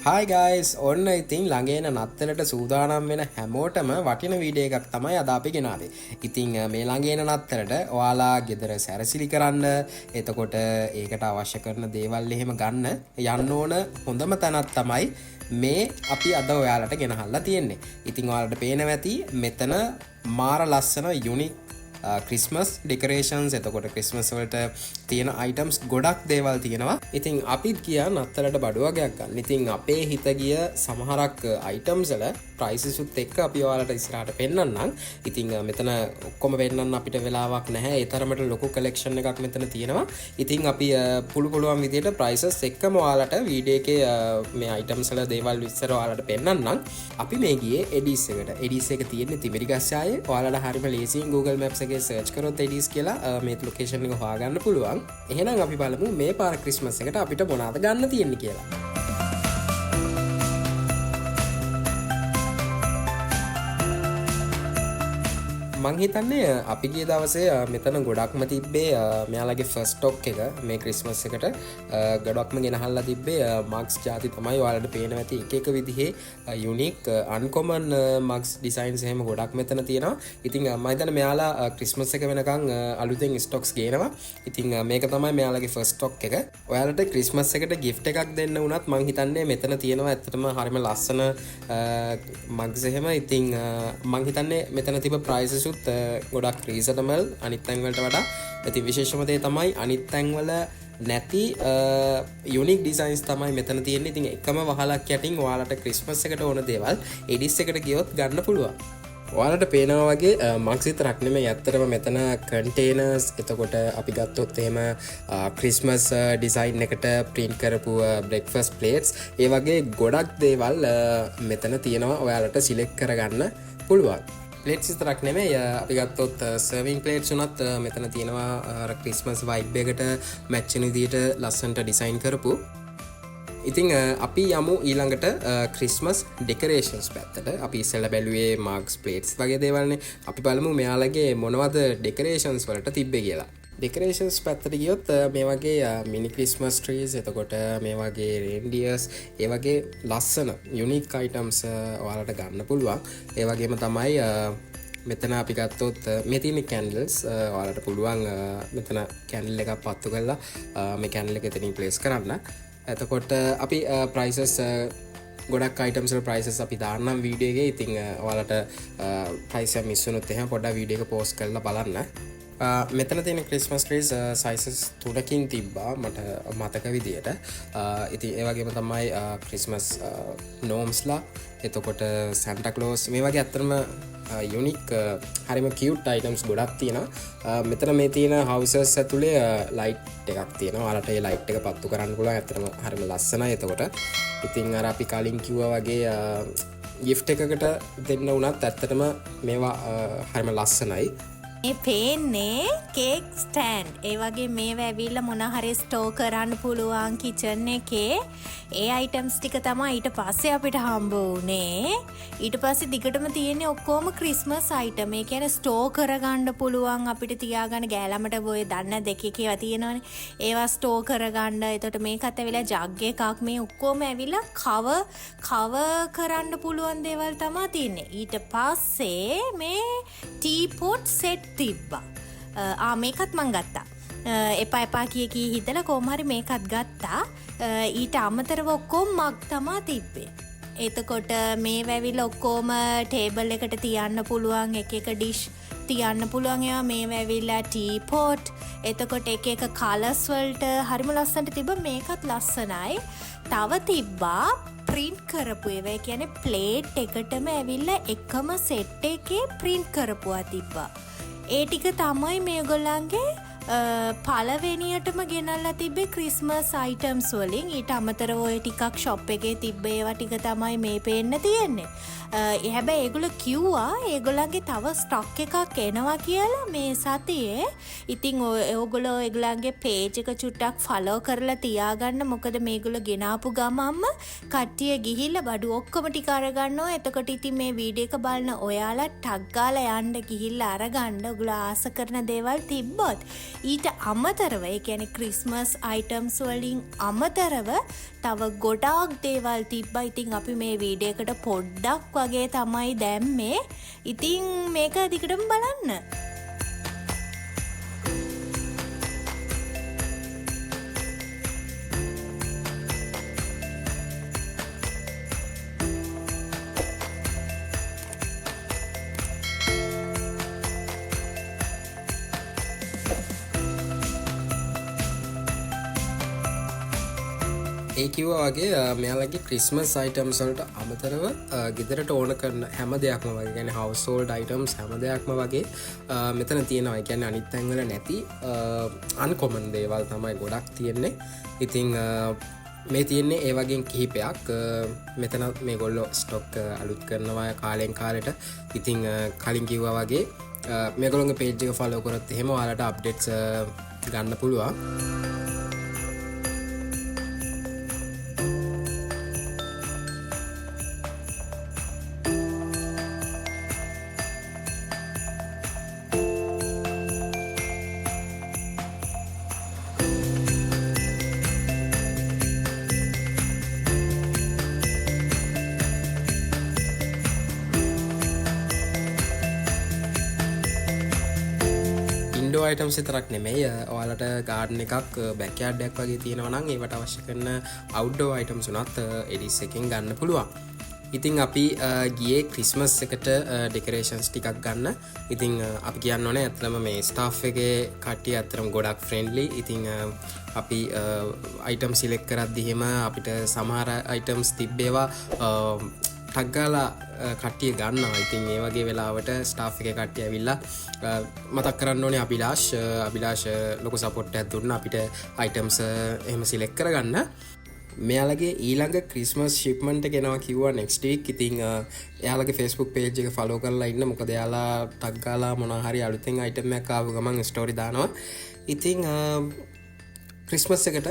Hi guys, ඔන්න ඉතින් ළඟේන නත්තලට සූදානම් වෙන හැමෝටම වටින වීඩියෝ එකක් තමයි අද අපි ගෙනාවේ. ඉතින් මේ ළඟේන නත්තලට ඔයාලා ගෙදර සැරසිලි කරන්න, එතකොට ඒකට අවශ්‍ය කරන දේවල් එහෙම ගන්න යන්න ඕන හොඳම තැනක් තමයි මේ අපි අද ඔයාලට ගෙනහල්ලා තියෙන්නේ. ඉතින් ඔයාලට පේනවා ඇති මෙතන මාර ලස්සන යුනික් ක්‍රිස්මස් ඩෙකරේෂන්ස් එතකොට ක්‍රිස්මස් වලට තියෙන අයිටම්ස් ගොඩක් දේවල් තියෙනවා. ඉතින් අපිත් ගියා නත්තලට බඩු වගේක් ගන්න. ඉතින් අපේ හිත ගිය සමහරක් අයිටම්ස් වල ප්‍රයිසස් උත් එක්ක අපි ඔයාලට ඉස්සරහට පෙන්නන්නම්. ඉතින් මෙතන ඔක්කොම පෙන්නන්න අපිට වෙලාවක් නැහැ. ඒ තරමට ලොකු කලෙක්ෂන් එකක් මෙතන තියෙනවා. ඉතින් අපි පුළුවන් විදියට ප්‍රයිසස් එක්කම ඔයාලට වීඩියෝ එකේ මේ අයිටම්ස් වල දේවල් විස්තර ඔයාලට පෙන්නන්නම්. අපි මේ ගියේ එඩිස් එකට. එඩිස් එක තියෙන්නේ තිබිරිගස්සායේ. ඔයාලට හරිම ලේසියෙන් Google Maps එකේ සර්ච් කරොත් එඩිස් කියලා මේ ලොකේෂන් එක හොයාගන්න පුළුවන්. එහෙනම් අපි බලමු මේ පාර ක්‍රිස්මස් එකට අපිට මොනවද ගන්න තියෙන්නේ කියලා. මං හිතන්නේ අපි ගිය දවසේ මෙතන ගොඩක්ම තිබ්බේ මෙයාලගේ ෆස්ට් ස්ටොක් එක මේ ක්‍රිස්මස් එකට ගොඩක්ම ගෙනහල්ලා තිබ්බේ මග්ස් ಜಾති තමයි ඔයාලට පේනවා ඇති එක එක විදිහේ යුනික් අන්කොමන් මග්ස් ඩිසයින්ස් එහෙම ගොඩක් මෙතන තියෙනවා. ඉතින් මම හිතන්නේ මෙයාලා ක්‍රිස්මස් එක වෙනකන් අලුතෙන් ස්ටොක්ස් ගේනවා. ඉතින් මේක තමයි මෙයාලගේ ෆස්ට් ස්ටොක් එක. ඔයාලට ක්‍රිස්මස් එකට ගිෆ්ට් එකක් දෙන්න වුණත් මං හිතන්නේ මෙතන තියෙනවා ඇත්තටම හරිම ලස්සන මග්ස් එහෙම. ඉතින් මං හිතන්නේ මෙතන තිබ්බ ප්‍රයිසස් ගොඩක් රීසනබල් අනිත් තැන්වලට වඩා. ඉතින් විශේෂම දේ තමයි අනිත් තැන්වල නැති යුනික් ඩිසයින්ස් තමයි මෙතන තියෙන්නේ. ඉතින් එකම වහලක් යටින් ඔයාලට ක්‍රිස්මස් එකට ඕන දේවල් එඩිස් එකට ගියොත් ගන්න පුළුවන්. ඔයාලට පේනවා වගේ මග්ස් විතරක් නෙමෙයි ඇත්තටම මෙතන කන්ටේනර්ස් එතකොට අපි ගත්තොත් එහෙම ක්‍රිස්මස් ඩිසයින් එකට ප්‍රින්ට් කරපු බ්‍රෙක්ෆාස්ට් ප්ලේට්ස් ඒ වගේ ගොඩක් දේවල් මෙතන තියෙනවා ඔයාලට සිලෙක්ට් කරගන්න පුළුවන්. ප්ලේට්ස් විතරක් නෙමෙයි අපි ගත්තොත් සර්විං ප්ලේට්ස් උනත් මෙතන තියෙනවා ක්‍රිස්මස් වයිබ් එකට මැච් වෙන විදිහට ලස්සනට ඩිසයින් කරපු. ඉතින් අපි යමු ඊළඟට ක්‍රිස්මස් ඩෙකරේෂන්ස් පැත්තට. අපි ඉස්සෙල්ලා බැලුවේ මාග්ස් ප්ලේට්ස් වගේ දේවල්නේ. අපි බලමු මෙයාලගේ මොනවද ඩෙකරේෂන්ස් වලට තිබ්බේ කියලා. ඩෙකරේෂන්ස් පැත්තට ගියොත් මේ වගේ මිනි ක්‍රිස්මස් ට්‍රීස් එතකොට මේ වගේ රේන්ඩියර්ස් ඒ වගේ ලස්සන යුනික් අයිටම්ස් ඔයාලට ගන්න පුළුවන්. ඒ වගේම තමයි මෙතන අපි ගත්තොත් මේ තියෙන කැන්ඩල්ස් ඔයාලට පුළුවන් මෙතන කැන්ඩල් එකක් පත්තු කරලා මේ කැන්ඩල් එක එතනින් ප්ලේස් කරන්න. එතකොට අපි ප්‍රයිසස් ගොඩක් අයිටම්ස් වල ප්‍රයිසස් අපි දාන්නම් වීඩියෝ එකේ. ඉතින් ඔයාලට ප්‍රයිස් එක මිස් වුණොත් එහෙනම් පොඩ්ඩක් වීඩියෝ එක පෝස්ට් කරලා බලන්න. මෙතන තියෙන ක්‍රිස්මස් ට්‍රීස් සයිසස් 3කින් තිබ්බා මට මතක විදියට. ඉතින් ඒ වගේම තමයි ක්‍රිස්මස් නෝම්ස්ලා එතකොට සැන්ටා ක්ලෝස් මේ වගේ අත්‍තරම යුනික් හරිම කියුට් අයිටම්ස් ගොඩක් තියෙනවා. මෙතන මේ තියෙන හවුසස් ඇතුලේ ලයිට් එකක් තියෙනවා. ඔයාලට ඒ ලයිට් එක පත්තු කරන්න පුළුවන්. ඇත්තටම හරිම ලස්සනයි. එතකොට ඉතින් අර අපි කලින් කිව්වා වගේ ගිෆ්ට් එකකට දෙන්න වුණත් ඇත්තටම මේවා හරිම ලස්සනයි. මේ පේන්නේ කේක් ස්ටෑන්ඩ්. ඒ වගේ මේවා ඇවිල්ලා මොන හරි ස්ටෝර් කරන්න පුළුවන් කිචන් එකේ. ඒ අයිටම්ස් ටික තමයි ඊට පස්සේ අපිට හම්බ වුනේ. ඊට පස්සේ දිගටම තියෙන්නේ ඔක්කොම ක්‍රිස්මස් අයිටම්. ඒ කියන්නේ ස්ටෝර් කරගන්න පුළුවන් අපිට තියාගන්න ගෑලමට ඔය දන්න දෙකක ඒවා තියෙනවනේ. ඒවා ස්ටෝර් කරගන්න. එතකොට මේකත් ඇවිල්ලා ජග් එකක්. මේ ඔක්කොම ඇවිල්ලා කවර් කරන්න පුළුවන් දේවල් තමයි තියෙන්නේ. ඊට පස්සේ මේ ටී පොට් සෙට් තිබ්බා. මේකත් මං ගත්තා. එපා කී හිතලා කොහොම හරි මේකත් ගත්තා. ඊට අමතරව ඔක්කොම මග් තමා තිබ්බේ. එතකොට මේ වැවිල ඔක්කොම ටේබල් එකට තියන්න පුළුවන් එක ඩිෂ් තියන්න පුළුවන් ඒවා මේ වැවිලා ටී පොට්. එතකොට එක කලර්ස් වලට හරිම ලස්සනට තිබ්බා. මේකත් ලස්සනයි. තව තිබ්බා ප්‍රින්ට් කරපු ඒවා. ඒ කියන්නේ ප්ලේට් එකටම ඇවිල්ලා එකම සෙට් එකේ ප්‍රින්ට් කරපුවා තිබ්බා. ඒ ටික තමයි මේගොල්ලන්ගේ පළවෙනියටම ගෙනල්ලා තිබ්බේ ක්‍රිස්මස් අයිටම්ස් වලින්. ඊට අමතරව ඔය ටිකක් ෂොප් එකේ තිබ්බ ඒවා ටික තමයි මේ පේන්න තියෙන්නේ. හැබැයි ඒගොල්ලෝ කිව්වා ඒගොල්ලන්ගේ තව ස්ටොක් එකක් එනවා කියලා මේ සතියේ. ඉතින් ඕගොල්ලෝ ඒගොල්ලන්ගේ පේජ් එක චුට්ටක් ෆලෝ කරලා තියාගන්න. මොකද මේගොල්ලෝ ගෙනාපු ගමම්ම කට්ටිය ගිහිල්ලා බඩු ඔක්කොම ටික අරගන්නවා. එතකොට ඉතින් මේ වීඩියෝ එක බලන ඔයාලා ටග් ගාලා යන්න ගිහිල්ලා අරගන්න. ඔයගොල්ලෝ ආස කරන දේවල් තිබ්බොත් ඊට අමතරව ඒ කියන්නේ ක්‍රිස්මස් අයිටම්ස් වලින් අමතරව තව ගොඩාක් දේවල් තිබ්බා. ඉතින් අපි මේ වීඩියෝ එකට පොඩ්ඩක් වගේ තමයි දැම්මේ. ඉතින් මේක දිගටම බලන්න. ඒ කිව්වා වගේ මෙයාලගේ ක්‍රිස්මස් අයිටම්ස් වලට අමතරව ගෙදරට ඕන කරන හැම දෙයක්ම වගේ කියන්නේ හවුස්හෝල්ඩ් අයිටම්ස් හැම දෙයක්ම වගේ මෙතන තියෙනවා. ඒ කියන්නේ අනිත් තැන්වල නැති අන්කොමන් දේවල් තමයි ගොඩක් තියෙන්නේ. ඉතින් මේ තියෙන්නේ ඒ වගේ කිහිපයක්. මෙතන මේගොල්ලෝ ස්ටොක් අලුත් කරනවා කාලෙන් කාලෙට. ඉතින් කලින් කිව්වා වගේ මේගොල්ලෝගේ පේජ් එක ෆලෝ කරොත් එහෙම ඔයාලට අප්ඩේට්ස් ගන්න පුළුවන්. ඉන්ඩෝ අයිටම්ස් විතරක් නෙමෙයි ඔයාලට ගාඩන් එකක් බැක්යාඩ්ඩයක් වගේ තියෙනවා නම් ඒවට අවශ්‍ය කරන අවුට්ඩෝ අයිටම්ස් උනත් එඩිස් එකෙන් ගන්න පුළුවන්. ඉතින් අපි ගියේ ක්‍රිස්මස් එකට ඩෙකරේෂන්ස් ටිකක් ගන්න. ඉතින් අපි කියන්න ඕනේ ඇත්තටම මේ ස්ටාෆ් එකේ කට්ටිය ඇත්තටම ගොඩක් ෆ්‍රෙන්ඩ්ලි. ඉතින් අපි අයිටම් සිලෙක්ට් කරද්දි එහෙම අපිට සමහර අයිටම්ස් තිබ්බේවා ටක්ගාලා කට්ටිය ගන්නවා. ඉතින් ඒ වගේ වෙලාවට ස්ටාෆ් එකේ කට්ටිය ඇවිල්ලා මතක් කරන්න ඕනේ අභිලාෂ් ලොකු සපෝට් එකක් දුන්නා අපිට අයිටම්ස් එහෙම සිලෙක්ට් කරගන්න. මෙයාලගේ ඊළඟ ක්‍රිස්මස් ෂිප්මන්ට් එක එනවා කිව්වා next week. ඉතින් එයාලගේ Facebook page එක follow කරලා ඉන්න. මොකද එයාලා ටග් ගාලා මොනවා හරි අලුතෙන් item එකක් ආව ගමන් story දානවා. ඉතින් ක්‍රිස්මස් එකට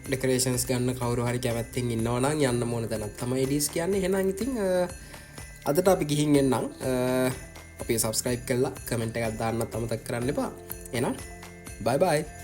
ඩෙකරේෂන්ස් ගන්න කවුරු හරි කැමැත්තෙන් ඉන්නවා නම් යන්න ඕන තැනක් තමයි ඩීස් කියන්නේ. එහෙනම් ඉතින් අදට අපි ගිහින් එන්නම්. අපි subscribe කරලා comment එකක් දාන්නත් අමතක කරන්න එපා. එහෙනම් bye bye.